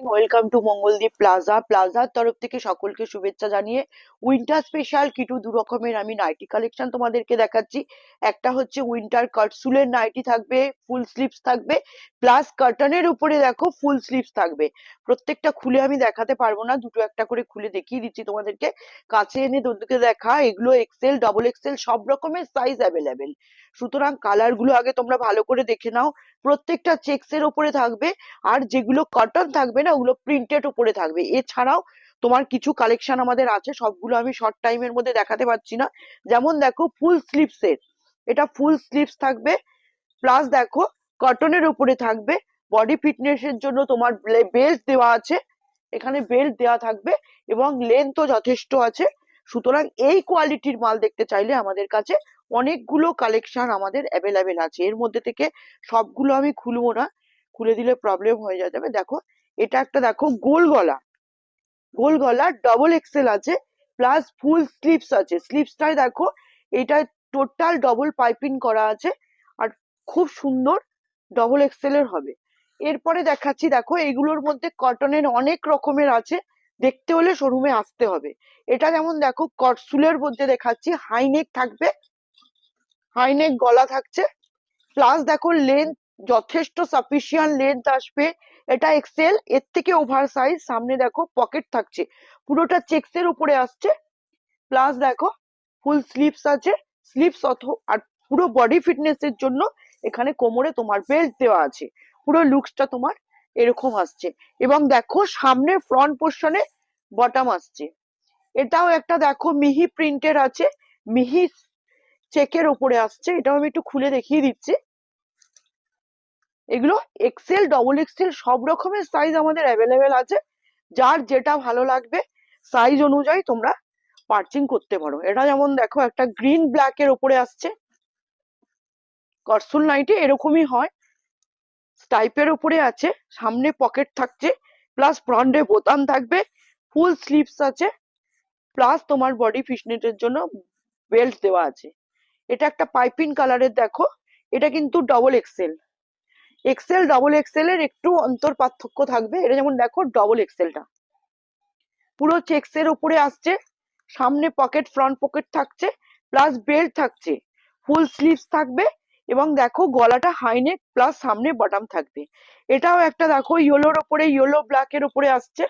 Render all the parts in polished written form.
Welcome to Mangaldeep প্লাজার তরফ থেকে সকলকে শুভেচ্ছা জানিয়ে উইন্টার স্পেশাল কিছু দু রকমের আমি নাইটি কালেকশন তোমাদেরকে দেখাচ্ছি। একটা হচ্ছে উইন্টার কাটসুলের নাইটি থাকবে, ফুল স্লিভস থাকবে, প্লাস কার্টনের উপরে দেখো ফুল স্লিভস থাকবে। প্রত্যেকটা খুলে আমি দেখাতে পারবো না, দুটো একটা করে খুলে দেখিয়ে দিচ্ছি তোমাদেরকে। কাছে এনে তোদেরকে দেখা, এগুলো এক্সেল, ডবল এক্সেল সব রকমের সাইজ অ্যাভেলেবেল। সুতরাং কালার গুলো আগে তোমরা ভালো করে দেখে নাও। প্রত্যেকটা চেক্স এর উপরে থাকবে, আর যেগুলো কটন থাকবে না ওগুলো প্রিন্টেড উপরে থাকবে। এছাড়াও তোমার কিছু কালেকশন আমাদের আছে, সবগুলো আমি শর্ট টাইমের মধ্যে দেখাতে পারছি না। যেমন দেখো ফুল স্লিভস এর, এটা ফুল স্লিভস থাকবে, প্লাস দেখো কটনের উপরে থাকবে। বডি ফিটনেস এর জন্য তোমার বেল্ট দেওয়া আছে, এখানে বেল্ট দেওয়া থাকবে এবং লেন্থও যথেষ্ট আছে। সুতরাং এই কোয়ালিটির মাল দেখতে চাইলে আমাদের কাছে অনেকগুলো কালেকশন আমাদের অ্যাভেলেবেল আছে। এর মধ্যে থেকে সবগুলো আমি খুলবো না, খুলে দিলে প্রবলেম হয়ে যাবে। দেখো এটা একটা, দেখো গোল গলা ডবল এক্সেল আছে, প্লাস ফুল স্লিভস আছে। স্লিভসটাই দেখো, এটা টোটাল ডবল পাইপিং করা আছে, আর খুব সুন্দর ডবল এক্সেল এর হবে। এরপরে দেখাচ্ছি, দেখো এগুলোর মধ্যে কটনের অনেক রকমের আছে, দেখতে হলে শোরুমে আসতে হবে। এটা যেমন দেখো কটসুলের মধ্যে দেখাচ্ছি, হাইনেক থাকবে, হাইনেক গলা থাকছে, প্লাস দেখো লেন্থ যথেষ্ট সাফিসিয়েন্ট লেন্থ আসবে। এটা এক্সেল, এর থেকে ওভার সাইজ। সামনে দেখো পকেট থাকছে, পুরোটা চেক্স এর উপরে আসছে, প্লাস দেখো ফুল স্লিভস আছে, স্লিভস আর পুরো বডি ফিটনেস এর জন্য এখানে কোমরে তোমার বেল্ট দেওয়া আছে। পুরো লুকসটা তোমার এরকম আসছে, এবং দেখো সামনে ফ্রন্ট পোর্শনে বটম আসছে। এটাও একটা দেখো মিহি প্রিন্টের আছে, মিহি চেকের উপরে আসছে। এটাও আমি একটু খুলে দেখিয়ে দিচ্ছি। এগুলো এক্সেল, ডবল এক্সেল সব রকমের সাইজ আমাদের অ্যাভেলেবেল আছে। যার যেটা ভালো লাগবে সাইজ অনুযায়ী তোমরা পার্চিং করতে পারো। এটা যেমন দেখো একটা গ্রিন ব্ল্যাক এর উপরে আসছে, কটসুল নাইটি এরকমই হয়, স্টাইপের উপরে আছে, সামনে পকেট থাকছে, প্লাস ফ্রন্টে বোতাম থাকবে, ফুল স্লিভস আছে, প্লাস তোমার বডি ফিটনেসের জন্য বেল্ট দেওয়া আছে। এটা একটা পাইপিং কালারের, দেখো এটা কিন্তু double XL. XL double XL এর একটু অন্তর পার্থক্য থাকবে। এটা যেমন দেখো ডবল এক্সেলটা পুরো চেক্স এর উপরে আসছে, সামনে পকেট, ফ্রন্ট পকেট থাকছে, প্লাস বেল্ট থাকছে, ফুল স্লিভস থাকবে, এবং দেখো গলাটা হাইনেক প্লাস সামনে বটম থাকবে। এটাও একটা দেখো ইয়েলোর উপরে, ইয়েলো ব্ল্যাক এর উপরে আসছে,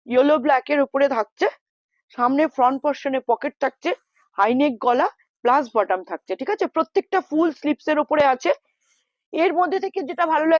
ইয়েলো ব্ল্যাক এর উপরে থাকছে, সামনে ফ্রন্ট পোর্শনে পকেট থাকছে, হাইনেক গলা প্লাস বটম থাকছে। ঠিক আছে, প্রত্যেকটা ফুল স্লিভস এর উপরে আছে। এর মধ্যে থেকে যেটা ভালো লাগে